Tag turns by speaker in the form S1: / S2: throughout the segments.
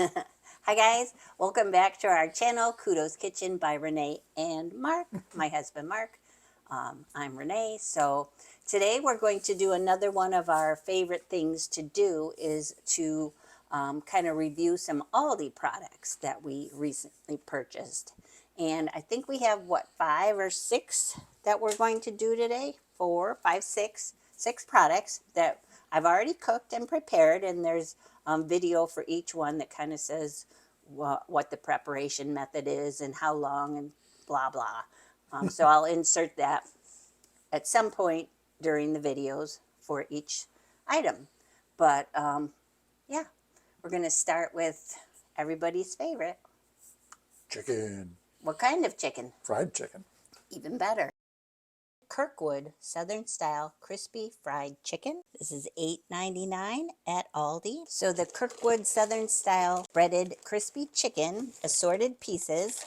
S1: Hi guys, welcome back to our channel, Kudos Kitchen by Renee and Mark, my husband Mark. I'm Renee. So today we're going to do another one of our favorite things to do is to kind of review some Aldi products that we recently purchased. And I think we have, what, 5 or 6 that we're going to do today? 4, 5, 6 products that I've already cooked and prepared, and there's video for each one that kind of says what the preparation method is and how long and blah, blah. So I'll insert that at some point during the videos for each item. But yeah, we're going to start with everybody's favorite.
S2: Chicken.
S1: What kind of chicken?
S2: Fried chicken.
S1: Even better. Kirkwood Southern Style Crispy Fried Chicken. This is $8.99 at Aldi. So the Kirkwood Southern Style Breaded Crispy Chicken, assorted pieces.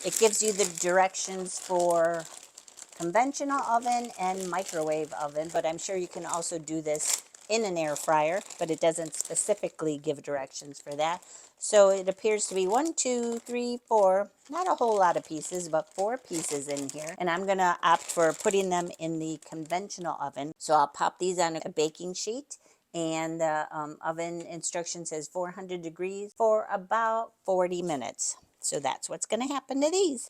S1: It gives you the directions for conventional oven and microwave oven, but I'm sure you can also do this in an air fryer, but it doesn't specifically give directions for that. So it appears to be 1, 2, 3, 4, not a whole lot of pieces, but 4 pieces in here. And I'm gonna opt for putting them in the conventional oven. So I'll pop these on a baking sheet, and the oven instruction says 400 degrees for about 40 minutes. So that's what's gonna happen to these.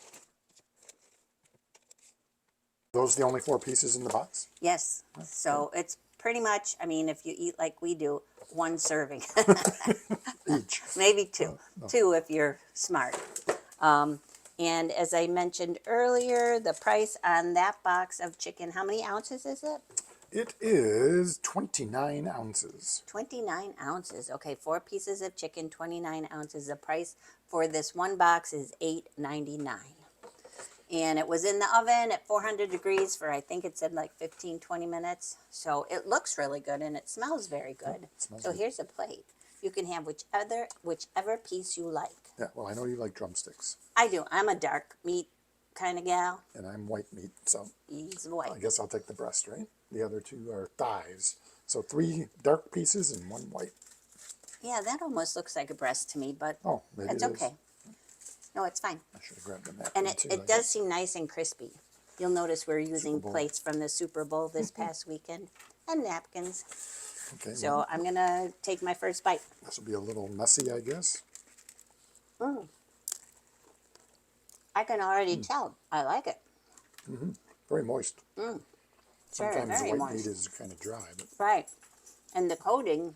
S2: Those the only 4 pieces in the box?
S1: Yes. So it's pretty much, I mean, if you eat like we do, 1 serving.
S2: Each.
S1: Maybe 2.
S2: No.
S1: 2 if you're smart. And as I mentioned earlier, the price on that box of chicken, how many ounces is it?
S2: It is 29 ounces.
S1: 29 ounces. Okay, 4 pieces of chicken, 29 ounces. The price for this one box is $8.99. And it was in the oven at 400 degrees for, I think it said like 15, 20 minutes. So it looks really good and it smells very good.
S2: Smells
S1: so
S2: good.
S1: Here's a plate. You can have whichever piece you like.
S2: Yeah, well, I know you like drumsticks.
S1: I do. I'm a dark meat kind of gal.
S2: And I'm white meat, so
S1: He's white.
S2: I guess I'll take the breast, right? The other 2 are thighs. So 3 dark pieces and 1 white.
S1: Yeah, that almost looks like a breast to me, but
S2: Maybe
S1: that's
S2: it is.
S1: okay. No, it's fine.
S2: I should have grabbed the napkin
S1: And
S2: too,
S1: it does seem nice and crispy. You'll notice we're using plates from the Super Bowl this past weekend and napkins.
S2: Okay,
S1: So
S2: well,
S1: I'm going to take my first bite.
S2: this will be a little messy, I guess.
S1: I can already tell. I like it.
S2: Very moist. Sometimes
S1: very
S2: the white
S1: moist.
S2: meat is kind of dry. But
S1: Right. And the coating,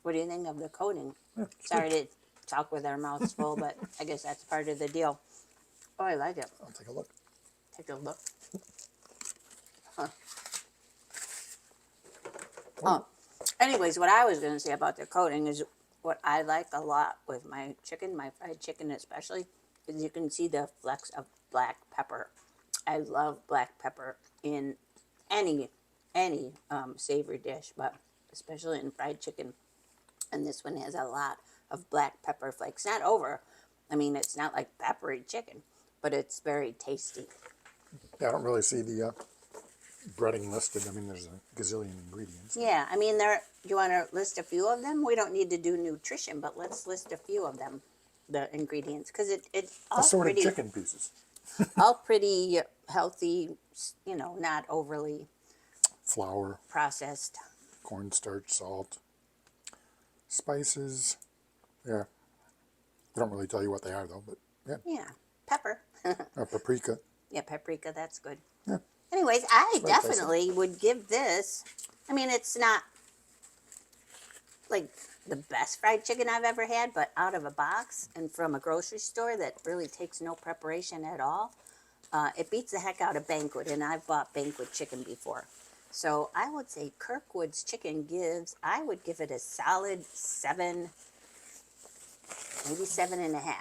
S1: what do you think of the coating? Sorry to talk with our mouths full, but I guess that's part of the deal. Oh, I like it.
S2: I'll take a look.
S1: Take a look. Huh. Oh, anyways, what I was going to say about the coating is what I like a lot with my chicken, my fried chicken especially, is you can see the flecks of black pepper. I love black pepper in any savory dish, but especially in fried chicken. And this one has a lot of black pepper flakes. Not over. I mean, it's not like peppery chicken, but it's very tasty.
S2: Yeah, I don't really see the breading listed. I mean, there's a gazillion ingredients.
S1: Yeah, I mean, do you want to list a few of them? We don't need to do nutrition, but let's list a few of them, the ingredients, because it's all
S2: Assorted
S1: pretty,
S2: chicken pieces.
S1: all pretty healthy, you know, not overly
S2: Flour,
S1: processed.
S2: cornstarch, salt, spices. Yeah. They don't really tell you what they are, though, but yeah.
S1: Yeah, pepper.
S2: Paprika.
S1: Yeah, paprika, that's good.
S2: Yeah.
S1: Anyways, I
S2: very
S1: definitely would give this, I mean, it's not like the best fried chicken I've ever had, but out of a box and from a grocery store that really takes no preparation at all, it beats the heck out of Banquet, and I've bought Banquet chicken before. So I would say Kirkwood's chicken I would give it a solid 7, maybe 7.5.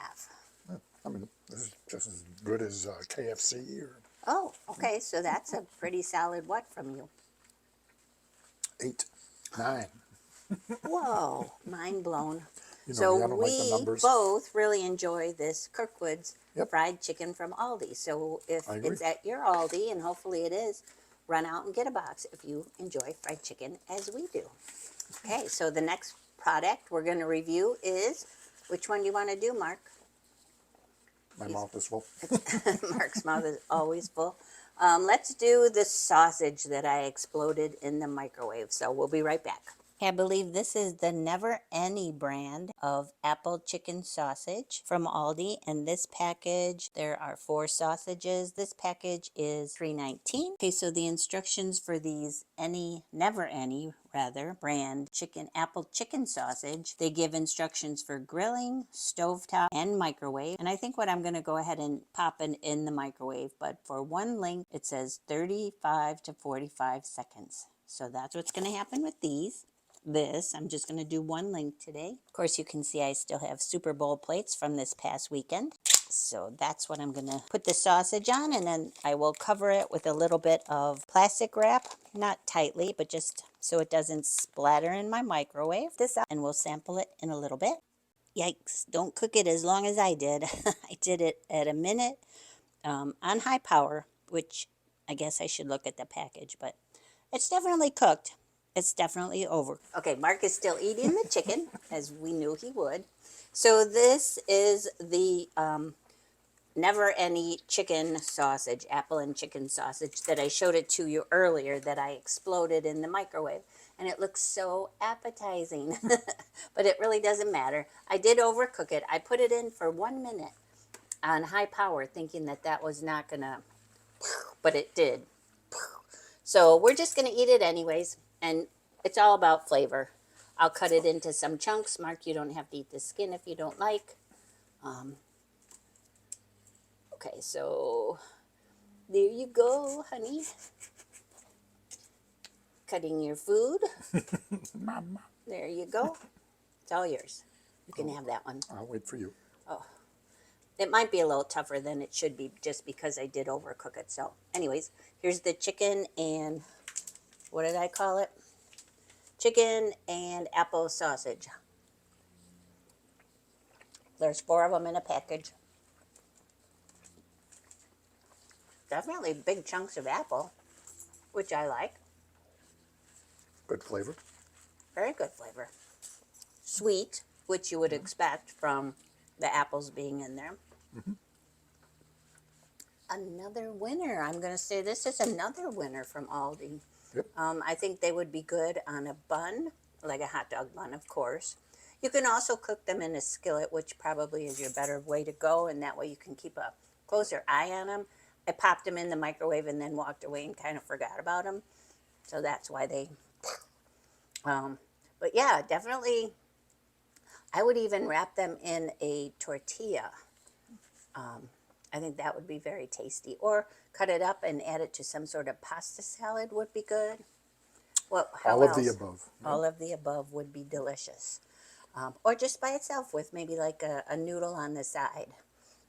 S2: I mean, this is just as good as KFC or
S1: Oh, okay, so that's a pretty solid what from you?
S2: 8, 9.
S1: Whoa, mind blown.
S2: You know,
S1: So
S2: I don't like the
S1: we
S2: numbers.
S1: both really enjoy this Kirkwood's
S2: Yep.
S1: fried chicken from Aldi. So if
S2: I agree.
S1: it's at your Aldi, and hopefully it is, run out and get a box if you enjoy fried chicken as we do. Okay, so the next product we're going to review is, which one do you want to do, Mark?
S2: My mouth is full.
S1: Mark's mouth is always full. Let's do the sausage that I exploded in the microwave. So we'll be right back. I believe this is the Never Any brand of apple chicken sausage from Aldi. And this package, there are 4 sausages. This package is $3.19. Okay, so the instructions for these Never Any brand apple chicken sausage, they give instructions for grilling, stovetop, and microwave. And I think what I'm going to go ahead and pop in the microwave, but for one length, it says 35 to 45 seconds. So that's what's going to happen with these. I'm just going to do one length today. Of course, you can see I still have Super Bowl plates from this past weekend. So that's what I'm going to put the sausage on, and then I will cover it with a little bit of plastic wrap, not tightly, but just so it doesn't splatter in my microwave. This out, and we'll sample it in a little bit. Yikes, don't cook it as long as I did. I did it at a minute on high power, which I guess I should look at the package, but it's definitely cooked. It's definitely over. Okay, Mark is still eating the chicken, as we knew he would. So this is the Never Any chicken sausage, apple and chicken sausage that I showed it to you earlier that I exploded in the microwave. And it looks so appetizing, but it really doesn't matter. I did overcook it. I put it in for 1 minute on high power thinking that that was not gonna, but it did. So we're just gonna eat it anyways. And it's all about flavor. I'll cut it into some chunks. Mark, you don't have to eat the skin if you don't like. Okay, so there you go, honey. Cutting your food.
S2: Mama.
S1: There you go. It's all yours. You can have that one.
S2: I'll wait for you.
S1: Oh, it might be a little tougher than it should be just because I did overcook it. So anyways, here's the chicken and, what did I call it? Chicken and apple sausage. There's 4 of them in a package. Definitely big chunks of apple, which I like.
S2: Good flavor.
S1: Very good flavor. Sweet, which you would expect from the apples being in there.
S2: Mm-hmm.
S1: Another winner. I'm going to say this is another winner from Aldi.
S2: Yep.
S1: I think they would be good on a bun, like a hot dog bun, of course. You can also cook them in a skillet, which probably is your better way to go, and that way you can keep a closer eye on them. I popped them in the microwave and then walked away and kind of forgot about them. So that's why they... but yeah, definitely, I would even wrap them in a tortilla. I think that would be very tasty. Or cut it up and add it to some sort of pasta salad would be good. Well,
S2: All of the above.
S1: All of the above would be delicious. Or just by itself with maybe like a noodle on the side.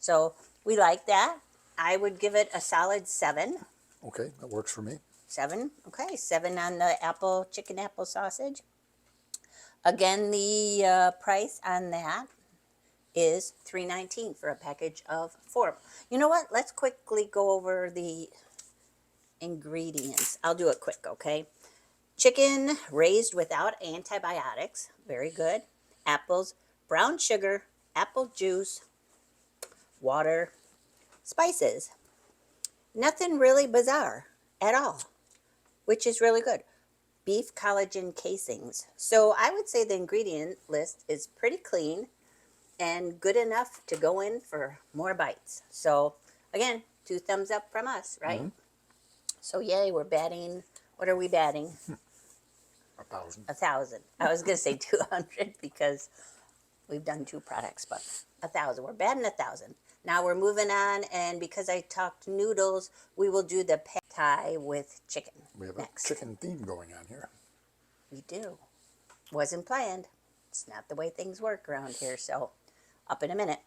S1: So we like that. I would give it a solid 7.
S2: Okay, that works for me.
S1: 7. Okay, 7 on the chicken apple sausage. Again, the price on that is $3.19 for a package of 4. You know what? Let's quickly go over the ingredients. I'll do it quick, okay? Chicken raised without antibiotics. Very good. Apples, brown sugar, apple juice, water, spices. Nothing really bizarre at all, which is really good. Beef collagen casings. So I would say the ingredient list is pretty clean and good enough to go in for more bites. So again, 2 thumbs up from us, right? Mm-hmm. So yay, we're batting. What are we batting?
S2: 1,000.
S1: 1,000. I was going to say 200 because we've done 2 products, but 1,000. We're batting 1,000. Now we're moving on, and because I talked noodles, we will do the pad thai with chicken.
S2: We have
S1: next.
S2: A chicken theme going on here.
S1: We do. Wasn't planned. It's not the way things work around here, so up in a minute.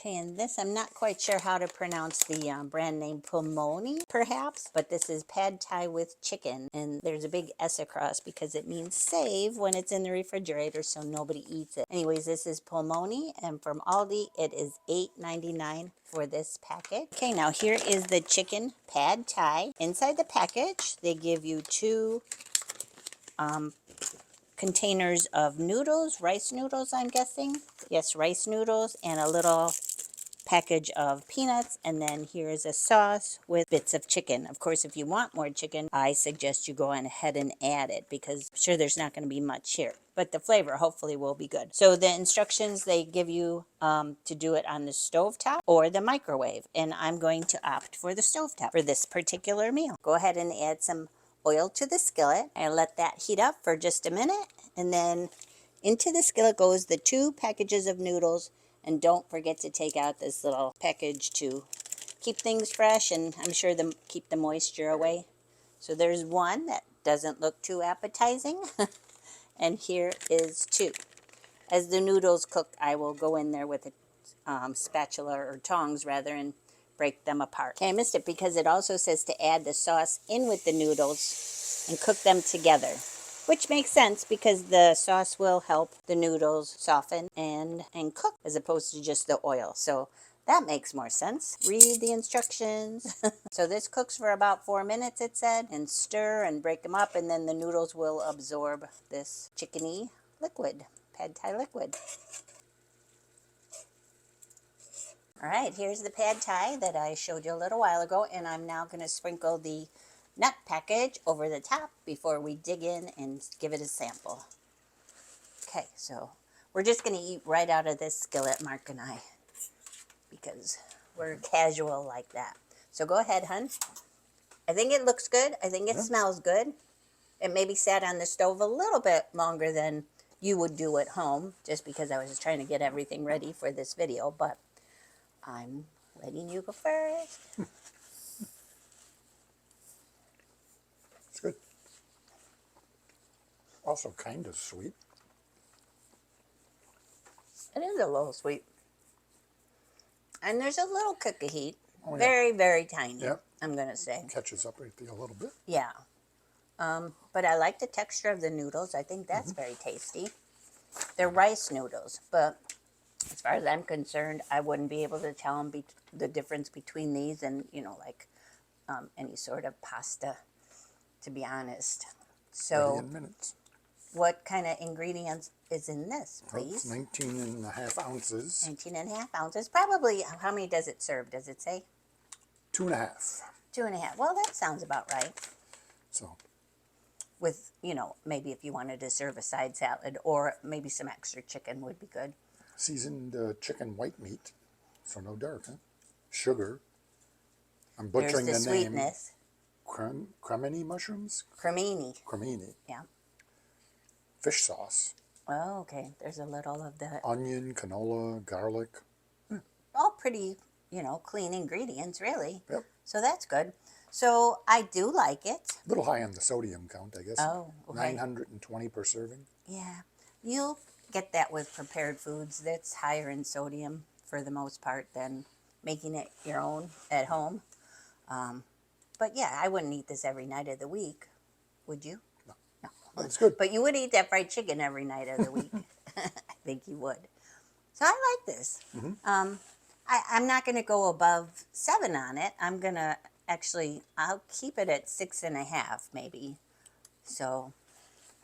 S1: Okay, and this, I'm not quite sure how to pronounce the brand name, Pulmoni, perhaps, but this is pad thai with chicken, and there's a big S across because it means save when it's in the refrigerator so nobody eats it. Anyways, this is Pulmoni, and from Aldi, it is $8.99 for this package. Okay, now here is the chicken pad thai. Inside the package, they give you 2 containers of noodles, rice noodles, I'm guessing. Yes, rice noodles, and a little package of peanuts, and then here is a sauce with bits of chicken. Of course, if you want more chicken, I suggest you go on ahead and add it because I'm sure there's not going to be much here, but the flavor hopefully will be good. So the instructions they give you to do it on the stovetop or the microwave, and I'm going to opt for the stovetop for this particular meal. Go ahead and add some oil to the skillet and let that heat up for just a minute, and then into the skillet goes the 2 packages of noodles. And don't forget to take out this little package to keep things fresh, and I'm sure keep the moisture away. So there's 1 that doesn't look too appetizing. And here is 2. As the noodles cook, I will go in there with a spatula or tongs rather and break them apart. Okay, I missed it because it also says to add the sauce in with the noodles and cook them together. Which makes sense because the sauce will help the noodles soften and cook as opposed to just the oil. So that makes more sense. Read the instructions. So this cooks for about 4 minutes, it said, and stir and break them up, and then the noodles will absorb this chickeny liquid, pad thai liquid. All right, here's the pad thai that I showed you a little while ago, and I'm now going to sprinkle the nut package over the top before we dig in and give it a sample. Okay, so we're just going to eat right out of this skillet, Mark and I, because we're casual like that. So go ahead, hun. I think it looks good. I think it smells good. It maybe sat on the stove a little bit longer than you would do at home, just because I was just trying to get everything ready for this video, but I'm letting you go first.
S2: It's good. Also kind of sweet.
S1: It is a little sweet. And there's a little kick of heat.
S2: Oh, yeah.
S1: Very, very tiny,
S2: Yep.
S1: I'm going to say.
S2: Catches up with you a little bit.
S1: Yeah. But I like the texture of the noodles. I think that's very tasty. They're rice noodles, but as far as I'm concerned, I wouldn't be able to tell the difference between these and, like any sort of pasta, to be honest. So,
S2: Ready in minutes.
S1: what kind of ingredients is in this, please?
S2: It's 19 and a half ounces.
S1: 19 and a half ounces. Probably, how many does it serve? Does it say?
S2: 2.5.
S1: 2.5. Well, that sounds about right.
S2: So.
S1: With, maybe if you wanted to serve a side salad or maybe some extra chicken would be good.
S2: Seasoned chicken white meat, so no dark, huh? Sugar. I'm
S1: There's
S2: butchering
S1: the
S2: the name.
S1: sweetness.
S2: Cremini mushrooms?
S1: Cremini.
S2: Cremini.
S1: Yeah.
S2: Fish sauce.
S1: Oh, okay. There's a little of that.
S2: Onion, canola, garlic.
S1: All pretty, clean ingredients, really.
S2: Yep.
S1: So that's good. So I do like it.
S2: A little high on the sodium count, I guess.
S1: Oh, okay.
S2: 920 per serving.
S1: Yeah. You'll get that with prepared foods. That's higher in sodium for the most part than making it your own at home. But yeah, I wouldn't eat this every night of the week. Would you?
S2: No.
S1: No.
S2: It's good.
S1: But you would eat that fried chicken every night of the week. I think you would. So I like this. I'm not going to go above 7 on it. I'm going to I'll keep it at 6.5 maybe. So,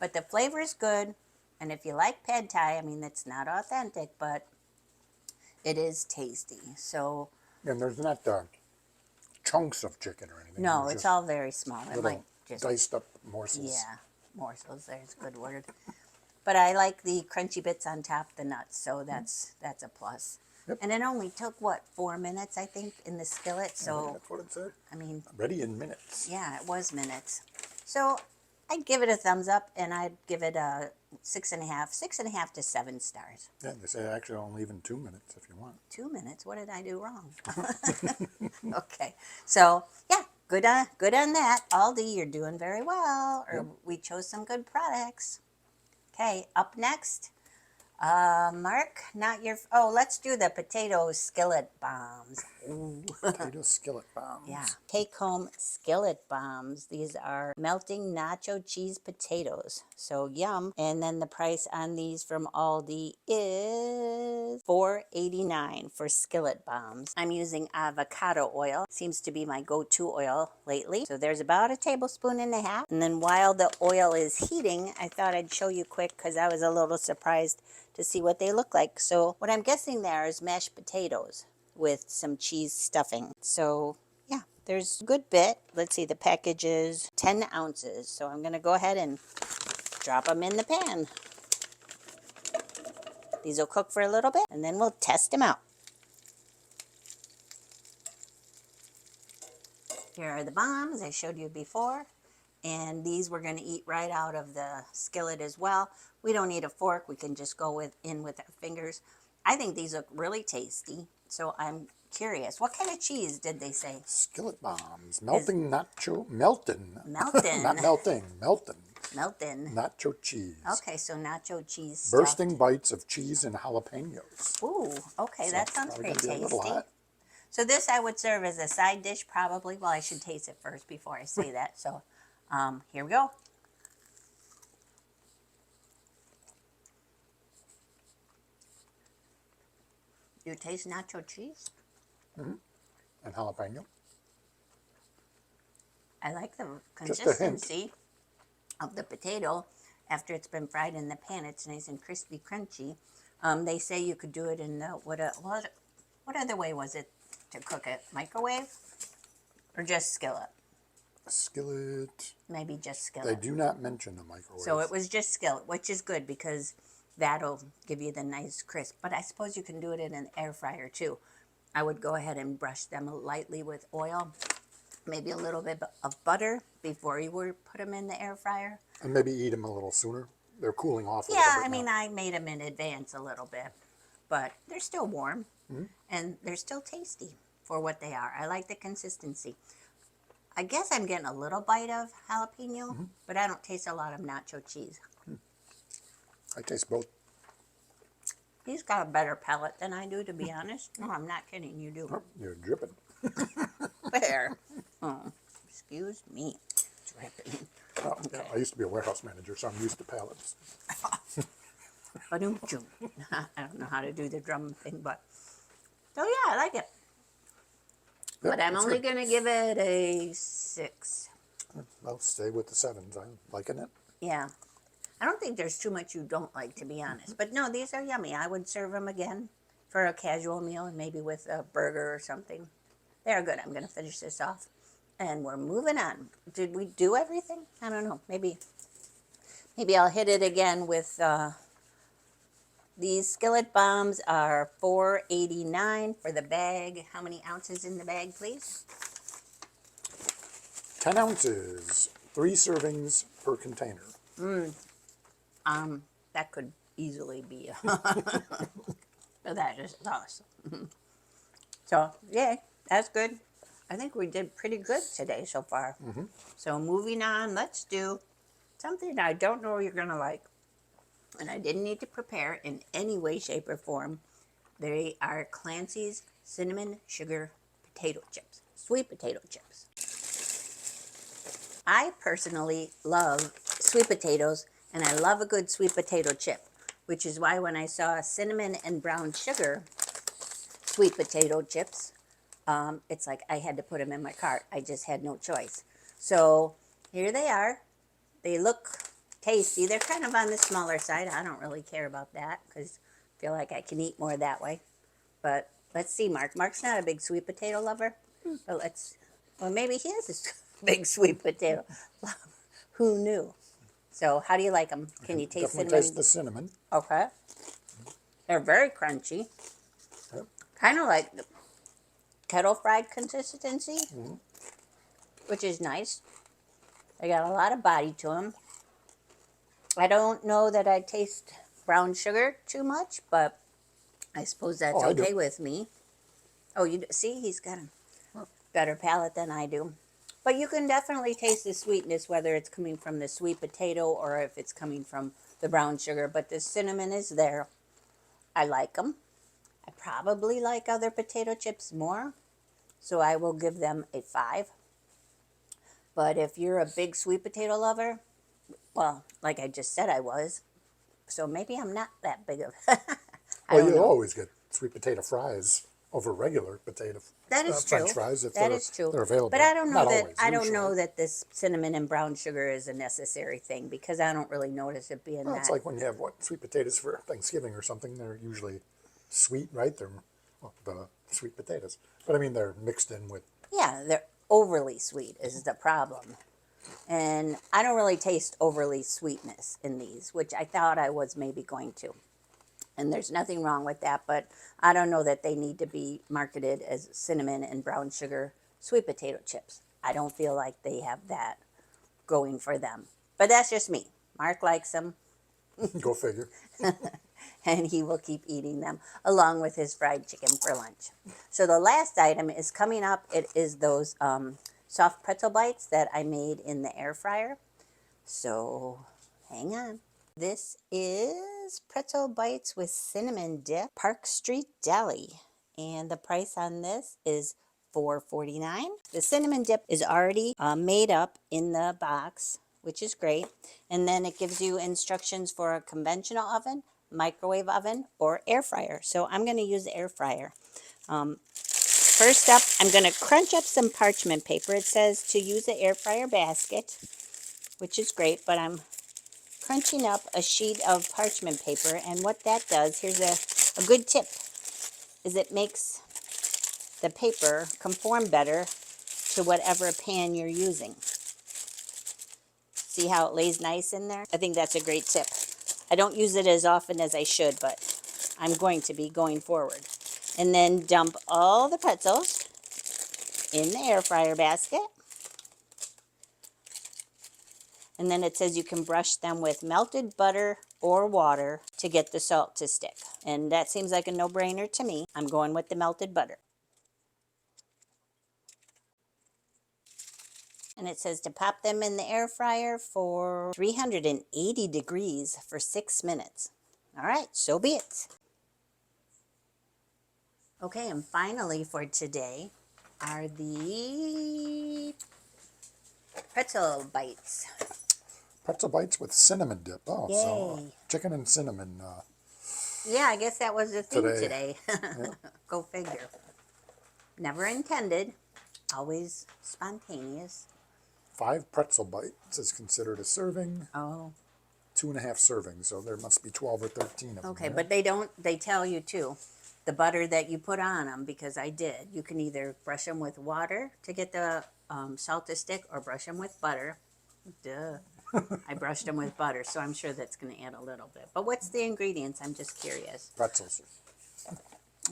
S1: but the flavor is good. And if you like pad thai, I mean, it's not authentic, but it is tasty. So.
S2: And there's not chunks of chicken or anything.
S1: No,
S2: There's
S1: it's
S2: just
S1: all very small. It
S2: little
S1: might just.
S2: diced up morsels.
S1: Yeah, morsels. There's a good word. But I like the crunchy bits on top, the nuts. So that's a plus.
S2: Yep.
S1: And it only took, 4 minutes, I think, in the skillet. So,
S2: That's what it said.
S1: I mean,
S2: Ready in minutes.
S1: yeah, it was minutes. So I'd give it a thumbs up, and I'd give it a 6.5 to 7 stars.
S2: Yeah, they say actually only even 2 minutes if you want.
S1: 2 minutes? What did I do wrong? Okay. So, yeah, good on that. Aldi, you're doing very well. Or we chose some good products. Okay, up next. Mark, let's do the potato skillet bombs. Ooh.
S2: Potato skillet bombs.
S1: Yeah, take home skillet bombs. These are melting nacho cheese potatoes. So yum. And then the price on these from Aldi is is $4.89 for skillet bombs. I'm using avocado oil. Seems to be my go-to oil lately. So there's about a tablespoon and a half. And then while the oil is heating, I thought I'd show you quick because I was a little surprised to see what they look like. So what I'm guessing there is mashed potatoes with some cheese stuffing. So yeah, there's a good bit. Let's see, the package is 10 ounces. So I'm going to go ahead and drop them in the pan. These will cook for a little bit and then we'll test them out. Here are the bombs I showed you before. And these we're going to eat right out of the skillet as well. We don't need a fork. We can just go in with our fingers. I think these look really tasty. So I'm curious. What kind of cheese did they say?
S2: Skillet bombs. Melting nacho. Melton.
S1: Melton.
S2: Not melting. Melton.
S1: Melton.
S2: Nacho cheese.
S1: Okay, so nacho cheese stuffed.
S2: Bursting bites of cheese and jalapenos.
S1: Ooh, okay,
S2: So
S1: that sounds
S2: probably
S1: pretty
S2: gonna be a little
S1: tasty.
S2: hot.
S1: So this I would serve as a side dish probably. Well, I should taste it first before I say that. So here we go. You taste nacho cheese?
S2: And jalapeno.
S1: I like the
S2: Just a hint.
S1: consistency of the potato after it's been fried in the pan. It's nice and crispy, crunchy. They say you could do it in the, what other way was it to cook it? Microwave or just skillet?
S2: Skillet.
S1: Maybe just skillet.
S2: They do not mention the microwave.
S1: So it was just skillet, which is good because that'll give you the nice crisp. But I suppose you can do it in an air fryer too. I would go ahead and brush them lightly with oil, maybe a little bit of butter before you would put them in the air fryer.
S2: And maybe eat them a little sooner. They're cooling off a
S1: Yeah,
S2: little bit
S1: I mean,
S2: now.
S1: I made them in advance a little bit, but they're still warm and they're still tasty for what they are. I like the consistency. I guess I'm getting a little bite of jalapeno, but I don't taste a lot of nacho cheese.
S2: I taste both.
S1: He's got a better palate than I do, to be honest. No, I'm not kidding. You do.
S2: Oh, you're dripping.
S1: Where? Oh, excuse me. Dripping.
S2: Oh, yeah, I used to be a warehouse manager, so I'm used to pallets.
S1: Ba-doom-choom. I don't know how to do the drum thing, but... So, yeah, I like it.
S2: Yeah,
S1: But I'm
S2: it's
S1: only
S2: good.
S1: going to give it a 6.
S2: I'll stay with the 7s. I'm liking it.
S1: Yeah. I don't think there's too much you don't like, to be honest. But no, these are yummy. I would serve them again for a casual meal and maybe with a burger or something. They're good. I'm going to finish this off. And we're moving on. Did we do everything? I don't know. Maybe I'll hit it again with these skillet bombs are $4.89 for the bag. How many ounces in the bag, please?
S2: 10 ounces. 3 servings per container.
S1: That could easily be but that is awesome. So, yeah, that's good. I think we did pretty good today so far. So moving on, let's do something I don't know you're going to like. And I didn't need to prepare in any way, shape, or form. They are Clancy's Cinnamon Sugar Potato Chips. Sweet potato chips. I personally love sweet potatoes, and I love a good sweet potato chip, which is why when I saw cinnamon and brown sugar sweet potato chips, it's like I had to put them in my cart. I just had no choice. So here they are. They look tasty. They're kind of on the smaller side. I don't really care about that because I feel like I can eat more that way. But let's see, Mark. Mark's not a big sweet potato lover, but well, maybe he is a big sweet potato lover. Who knew? So how do you like them? Can you taste
S2: Definitely
S1: cinnamon?
S2: taste the cinnamon.
S1: Okay. They're very crunchy.
S2: Yep.
S1: Kind of like kettle fried consistency, which is nice. They got a lot of body to them. I don't know that I taste brown sugar too much, but I suppose that's
S2: I do.
S1: okay with me. Oh, see, he's got a better palate than I do. But you can definitely taste the sweetness, whether it's coming from the sweet potato or if it's coming from the brown sugar. But the cinnamon is there. I like them. I probably like other potato chips more, so I will give them a 5. But if you're a big sweet potato lover, well, like I just said I was, so maybe I'm not that big of I
S2: Well,
S1: don't
S2: you
S1: know.
S2: always get sweet potato fries over regular potato
S1: That is
S2: French
S1: true.
S2: fries if
S1: That is true.
S2: they're available.
S1: But I don't know
S2: Not
S1: that
S2: always,
S1: I don't
S2: usually.
S1: know that this cinnamon and brown sugar is a necessary thing because I don't really notice it being
S2: Well, it's
S1: that.
S2: like when you have sweet potatoes for Thanksgiving or something. They're usually sweet, right? They're the sweet potatoes, but I mean they're mixed in with.
S1: Yeah, they're overly sweet is the problem. And I don't really taste overly sweetness in these, which I thought I was maybe going to. And there's nothing wrong with that, but I don't know that they need to be marketed as cinnamon and brown sugar sweet potato chips. I don't feel like they have that going for them. But that's just me. Mark likes them,
S2: Go figure.
S1: and he will keep eating them along with his fried chicken for lunch. So the last item is coming up. It is those soft pretzel bites that I made in the air fryer. So hang on. This is pretzel bites with cinnamon dip, Park Street Deli. And the price on this is $4.49. The cinnamon dip is already made up in the box, which is great. And then it gives you instructions for a conventional oven, microwave oven, or air fryer. So I'm going to use the air fryer. First up, I'm going to crunch up some parchment paper. It says to use the air fryer basket, which is great, but I'm crunching up a sheet of parchment paper, and what that does, here's a good tip, is it makes the paper conform better to whatever pan you're using. See how it lays nice in there? I think that's a great tip. I don't use it as often as I should, but I'm going to be going forward. And then dump all the pretzels in the air fryer basket. And then it says you can brush them with melted butter or water to get the salt to stick. And that seems like a no-brainer to me. I'm going with the melted butter. And it says to pop them in the air fryer for 380 degrees for 6 minutes. All right, so be it. Okay, and finally for today are the pretzel bites.
S2: Pretzel bites with cinnamon dip. Oh, so
S1: Yay.
S2: chicken and cinnamon
S1: Yeah, I guess that was the theme
S2: today.
S1: today. Go figure. Never intended, always spontaneous.
S2: 5 pretzel bites is considered a serving.
S1: Oh,
S2: 2.5 servings, so there must be 12 or 13 of them.
S1: okay,
S2: there.
S1: but they tell you too, the butter that you put on them, because I did. You can either brush them with water to get the salt to stick or brush them with butter. Duh. I brushed them with butter, so I'm sure that's going to add a little bit. But what's the ingredients? I'm just curious.
S2: Pretzels.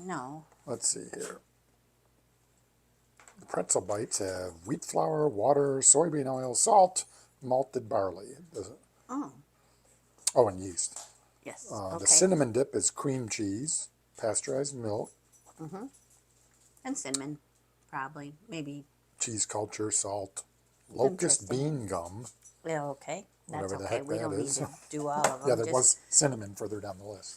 S1: No.
S2: Let's see here. The pretzel bites have wheat flour, water, soybean oil, salt, malted barley.
S1: Oh,
S2: Oh, and yeast.
S1: yes.
S2: The
S1: Okay.
S2: cinnamon dip is cream cheese, pasteurized milk,
S1: And cinnamon, probably. Maybe.
S2: cheese culture, salt, locust
S1: Interesting.
S2: bean gum.
S1: Yeah, okay. That's
S2: Whatever the
S1: okay.
S2: heck
S1: We
S2: that
S1: don't need
S2: is.
S1: to do all of them.
S2: Yeah, there
S1: Just
S2: was cinnamon further down the list.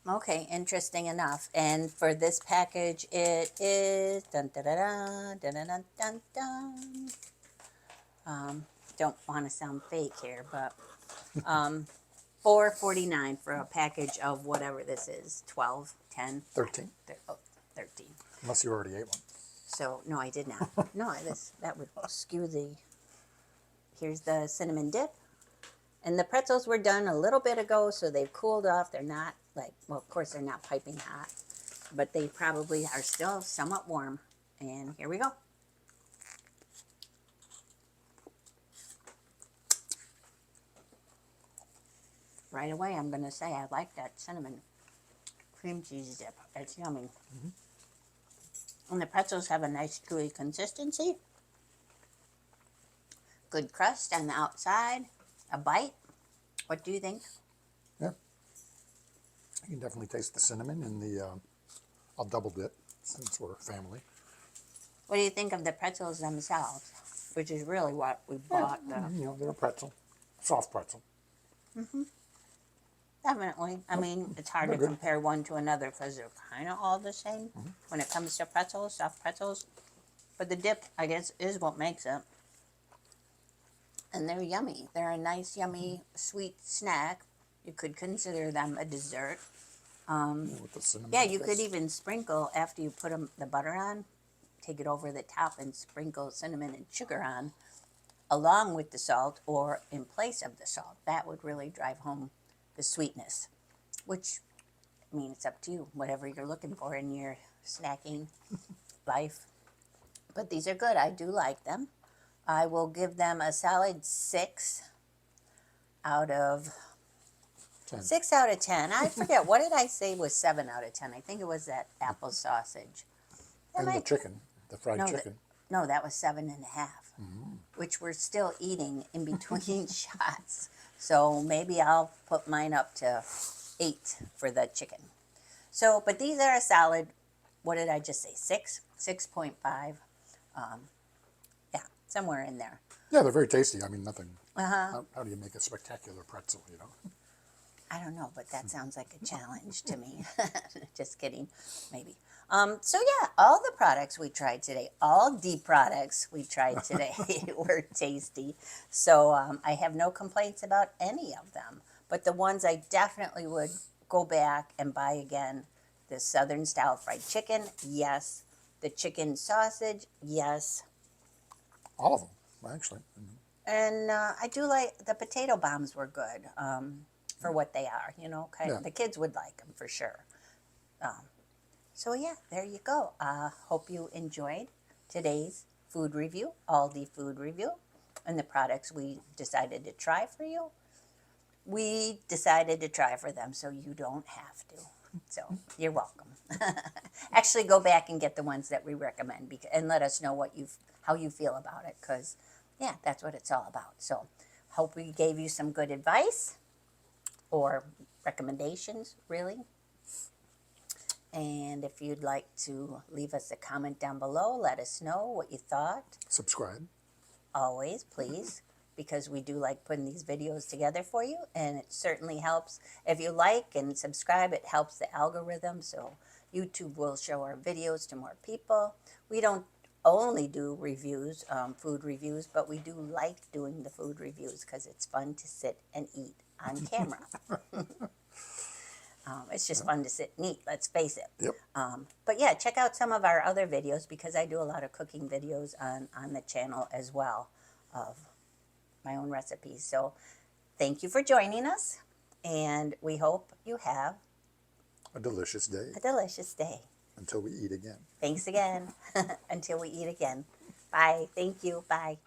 S1: okay, interesting enough. And for this package, it is dun dun dun dun dun dun dun dun. Don't want to sound fake here, but $4.49 for a package of whatever this is, 12, 10,
S2: 13,
S1: 13.
S2: unless you already ate one.
S1: So no, I did not. No, that would skew the. Here's the cinnamon dip. And the pretzels were done a little bit ago, so they've cooled off. They're not like, well, of course they're not piping hot, but they probably are still somewhat warm. And here we go. Right away, I'm going to say I like that cinnamon cream cheese dip. It's yummy. And the pretzels have a nice chewy consistency. Good crust on the outside. A bite. What do you think?
S2: Yeah. You can definitely taste the cinnamon in the, I'll double dip since we're a family.
S1: What do you think of the pretzels themselves? Which is really what we bought.
S2: You know, they're a pretzel. Soft pretzel.
S1: Definitely. I mean, it's hard
S2: They're
S1: to
S2: good.
S1: compare one to another because they're kind of all the same when it comes to pretzels, soft pretzels. But the dip, I guess, is what makes it. And they're yummy. They're a nice, yummy, sweet snack. You could consider them a dessert.
S2: With the cinnamon.
S1: Yeah,
S2: I
S1: you could
S2: guess.
S1: even sprinkle after you put the butter on, take it over the top and sprinkle cinnamon and sugar on along with the salt or in place of the salt. That would really drive home the sweetness, which, I mean, it's up to you, whatever you're looking for in your snacking life. But these are good. I do like them. I will give them a solid 6 out of
S2: 10.
S1: 6 out of 10. I forget, what did I say was 7 out of 10? I think it was that apple sausage. That
S2: And the
S1: might,
S2: chicken, the fried
S1: no,
S2: chicken.
S1: no, that was 7.5, which we're still eating in between shots. So maybe I'll put mine up to 8 for the chicken. So, but these are a solid, what did I just say, 6? 6.5. Yeah, somewhere in there.
S2: Yeah, they're very tasty. I mean, nothing.
S1: Uh-huh.
S2: How do you make a spectacular pretzel, you know?
S1: I don't know, but that sounds like a challenge to me. Just kidding, maybe. So yeah, all the products we tried today, Aldi products we tried today were tasty. So I have no complaints about any of them. But the ones I definitely would go back and buy again, the Southern style fried chicken, yes. The chicken sausage, yes.
S2: All of them, actually.
S1: And I do like the potato bombs were good for what they are. You know, kind
S2: Yeah.
S1: the kids would like them for sure. So yeah, there you go. Hope you enjoyed today's food review, Aldi food review, and the products we decided to try for you. We decided to try for them, so you don't have to. So you're welcome. Actually, go back and get the ones that we recommend, and let us know how you feel about it, because yeah, that's what it's all about. So hope we gave you some good advice or recommendations, really. And if you'd like to leave us a comment down below, let us know what you thought.
S2: Subscribe.
S1: Always, please, because we do like putting these videos together for you, and it certainly helps. If you like and subscribe, it helps the algorithm, so YouTube will show our videos to more people. We don't only do reviews, food reviews, but we do like doing the food reviews because it's fun to sit and eat on camera. It's just fun to sit and eat, let's face it.
S2: Yep.
S1: But yeah, check out some of our other videos, because I do a lot of cooking videos on the channel as well of my own recipes. So thank you for joining us, and we hope you have
S2: A delicious day
S1: a delicious day.
S2: until we eat again.
S1: Thanks again. Until we eat again. Bye. Thank you. Bye.